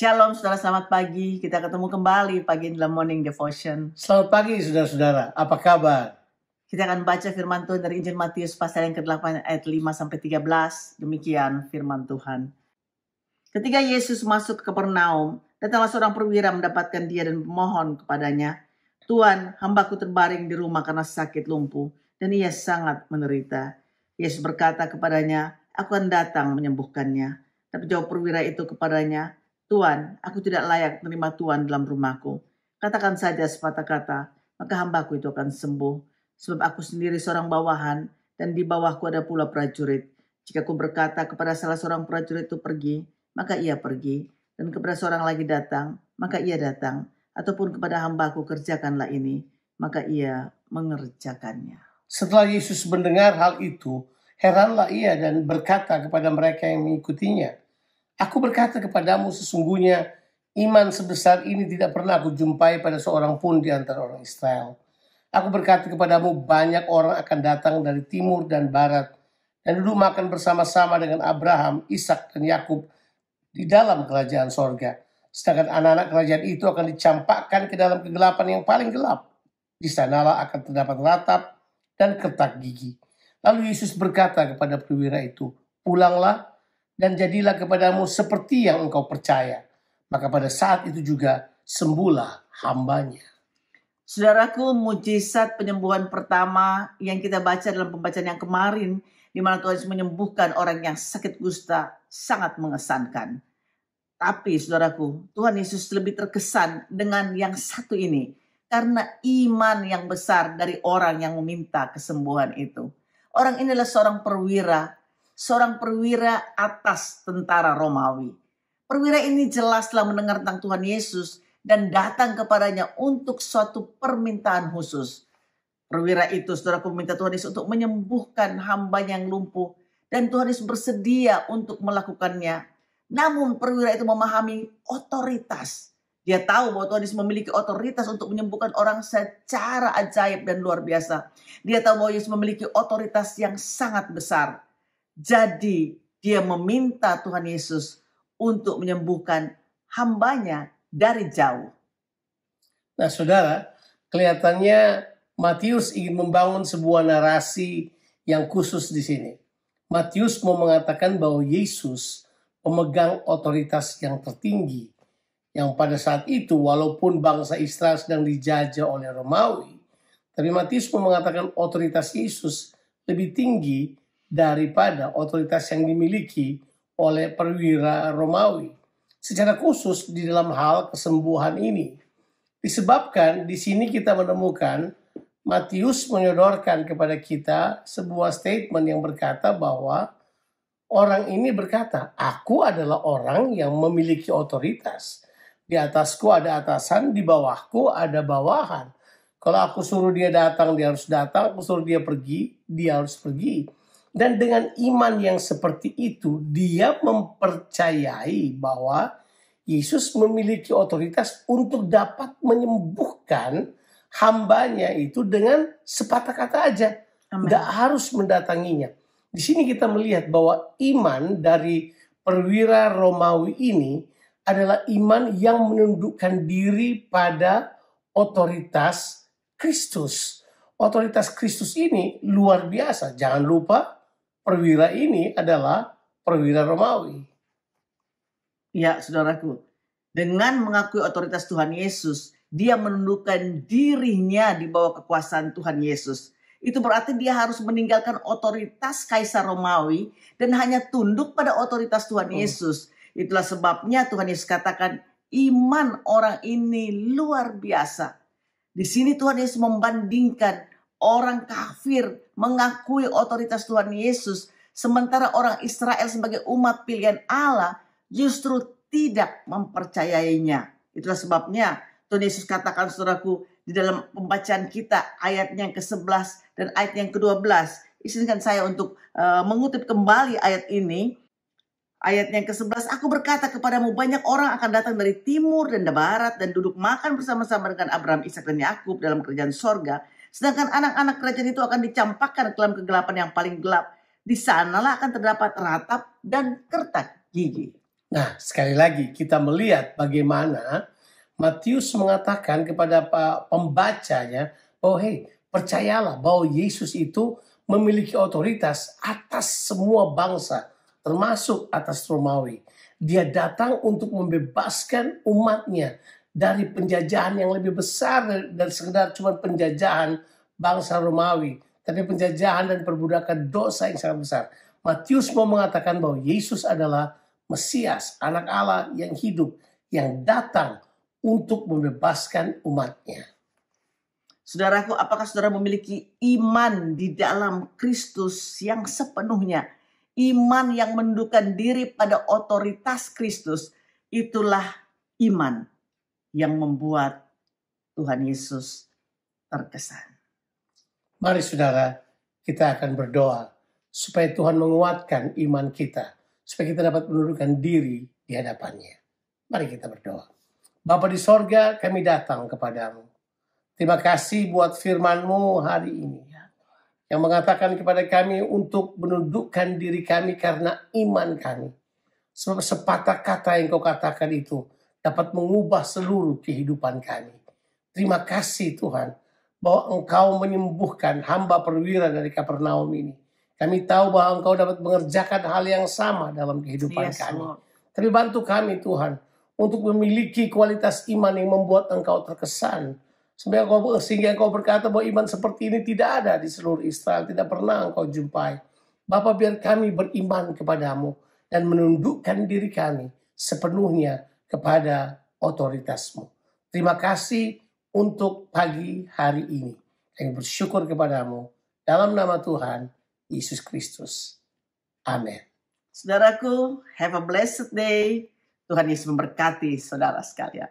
Shalom saudara, selamat pagi. Kita ketemu kembali pagi dalam Morning Devotion. Selamat pagi saudara-saudara, apa kabar? Kita akan baca firman Tuhan dari Injil Matius pasal yang ke-8 ayat 5-13. Demikian firman Tuhan. Ketika Yesus masuk ke Kapernaum, datanglah seorang perwira mendapatkan dia dan memohon kepadanya, "Tuan, hambaku terbaring di rumah karena sakit lumpuh, dan ia sangat menderita." Yesus berkata kepadanya, "Aku akan datang menyembuhkannya." Tapi jawab perwira itu kepadanya, "Tuan, aku tidak layak menerima Tuan dalam rumahku. Katakan saja sepatah kata, maka hambaku itu akan sembuh. Sebab aku sendiri seorang bawahan, dan di bawahku ada pula prajurit. Jika aku berkata kepada salah seorang prajurit itu pergi, maka ia pergi. Dan kepada seorang lagi datang, maka ia datang. Ataupun kepada hambaku kerjakanlah ini, maka ia mengerjakannya." Setelah Yesus mendengar hal itu, heranlah ia dan berkata kepada mereka yang mengikutinya, "Aku berkata kepadamu sesungguhnya, iman sebesar ini tidak pernah aku jumpai pada seorang pun di antara orang Israel. Aku berkata kepadamu, banyak orang akan datang dari timur dan barat, dan duduk makan bersama-sama dengan Abraham, Ishak, dan Yakub di dalam kerajaan sorga. Sedangkan anak-anak kerajaan itu akan dicampakkan ke dalam kegelapan yang paling gelap. Di sanalah akan terdapat ratap dan kertak gigi." Lalu Yesus berkata kepada perwira itu, "Pulanglah dan jadilah kepadamu seperti yang engkau percaya." Maka pada saat itu juga sembuhlah hambanya. Saudaraku, mujizat penyembuhan pertama yang kita baca dalam pembacaan yang kemarin, di mana Tuhan Yesus menyembuhkan orang yang sakit kusta, sangat mengesankan. Tapi saudaraku, Tuhan Yesus lebih terkesan dengan yang satu ini, karena iman yang besar dari orang yang meminta kesembuhan itu. Orang ini adalah seorang perwira atas tentara Romawi. Perwira ini jelas telah mendengar tentang Tuhan Yesus dan datang kepadanya untuk suatu permintaan khusus. Perwira itu, saudaraku, meminta Tuhan Yesus untuk menyembuhkan hambanya yang lumpuh, dan Tuhan Yesus bersedia untuk melakukannya. Namun perwira itu memahami otoritas. Dia tahu bahwa Tuhan Yesus memiliki otoritas untuk menyembuhkan orang secara ajaib dan luar biasa. Dia tahu bahwa Yesus memiliki otoritas yang sangat besar. Jadi dia meminta Tuhan Yesus untuk menyembuhkan hambanya dari jauh. Nah saudara, kelihatannya Matius ingin membangun sebuah narasi yang khusus di sini. Matius mau mengatakan bahwa Yesus pemegang otoritas yang tertinggi, yang pada saat itu walaupun bangsa Israel sedang dijajah oleh Romawi, tapi Matius mau mengatakan otoritas Yesus lebih tinggi daripada otoritas yang dimiliki oleh perwira Romawi. Secara khusus di dalam hal kesembuhan ini. Disebabkan di sini kita menemukan Matius menyodorkan kepada kita sebuah statement yang berkata bahwa orang ini berkata, "Aku adalah orang yang memiliki otoritas. Di atasku ada atasan, di bawahku ada bawahan. Kalau aku suruh dia datang, dia harus datang. Aku suruh dia pergi, dia harus pergi." Dan dengan iman yang seperti itu, dia mempercayai bahwa Yesus memiliki otoritas untuk dapat menyembuhkan hambanya itu dengan sepatah kata aja. Tidak harus mendatanginya. Di sini kita melihat bahwa iman dari perwira Romawi ini adalah iman yang menundukkan diri pada otoritas Kristus. Otoritas Kristus ini luar biasa. Jangan lupa, perwira ini adalah perwira Romawi. Ya, saudaraku, dengan mengakui otoritas Tuhan Yesus, dia menundukkan dirinya di bawah kekuasaan Tuhan Yesus. Itu berarti dia harus meninggalkan otoritas Kaisar Romawi dan hanya tunduk pada otoritas Tuhan Yesus. Itulah sebabnya Tuhan Yesus katakan iman orang ini luar biasa. Di sini Tuhan Yesus membandingkan orang kafir mengakui otoritas Tuhan Yesus, sementara orang Israel sebagai umat pilihan Allah justru tidak mempercayainya. Itulah sebabnya Tuhan Yesus katakan, saudaraku, di dalam pembacaan kita ayat yang ke-11 dan ayat yang ke-12. Izinkan saya untuk mengutip kembali ayat ini. Ayat yang ke-11, "Aku berkata kepadamu, banyak orang akan datang dari timur dan barat dan duduk makan bersama-sama dengan Abraham, Ishak, dan Yakub dalam kerajaan sorga. Sedangkan anak-anak kerajaan itu akan dicampakkan ke dalam kegelapan yang paling gelap. Di sanalah akan terdapat ratap dan kertak gigi." Nah, sekali lagi kita melihat bagaimana Matius mengatakan kepada pembacanya bahwa percayalah bahwa Yesus itu memiliki otoritas atas semua bangsa, termasuk atas Romawi. Dia datang untuk membebaskan umatnya dari penjajahan yang lebih besar dari sekedar cuma penjajahan bangsa Romawi, tapi penjajahan dan perbudakan dosa yang sangat besar. Matius mau mengatakan bahwa Yesus adalah Mesias, anak Allah yang hidup, yang datang untuk membebaskan umatnya. Saudaraku, apakah saudara memiliki iman di dalam Kristus yang sepenuhnya? Iman yang menundukkan diri pada otoritas Kristus. Itulah iman yang membuat Tuhan Yesus terkesan. Mari saudara, kita akan berdoa supaya Tuhan menguatkan iman kita, supaya kita dapat menundukkan diri di hadapannya. Mari kita berdoa. Bapa di sorga, kami datang kepadamu. Terima kasih buat firman-Mu hari ini, yang mengatakan kepada kami untuk menundukkan diri kami karena iman kami. Sebab sepatah kata yang Kau katakan itu dapat mengubah seluruh kehidupan kami. Terima kasih Tuhan, bahwa Engkau menyembuhkan hamba perwira dari Kapernaum ini. Kami tahu bahwa Engkau dapat mengerjakan hal yang sama dalam kehidupan kami. Lord. Tapi bantu kami Tuhan, untuk memiliki kualitas iman yang membuat Engkau terkesan. Sehingga Engkau berkata bahwa iman seperti ini tidak ada di seluruh Israel, tidak pernah Engkau jumpai. Bapa, biar kami beriman kepadamu dan menundukkan diri kami sepenuhnya kepada otoritas-Mu. Terima kasih untuk pagi hari ini. Kami bersyukur kepadamu dalam nama Tuhan Yesus Kristus. Amin. Saudaraku, have a blessed day. Tuhan Yesus memberkati saudara sekalian.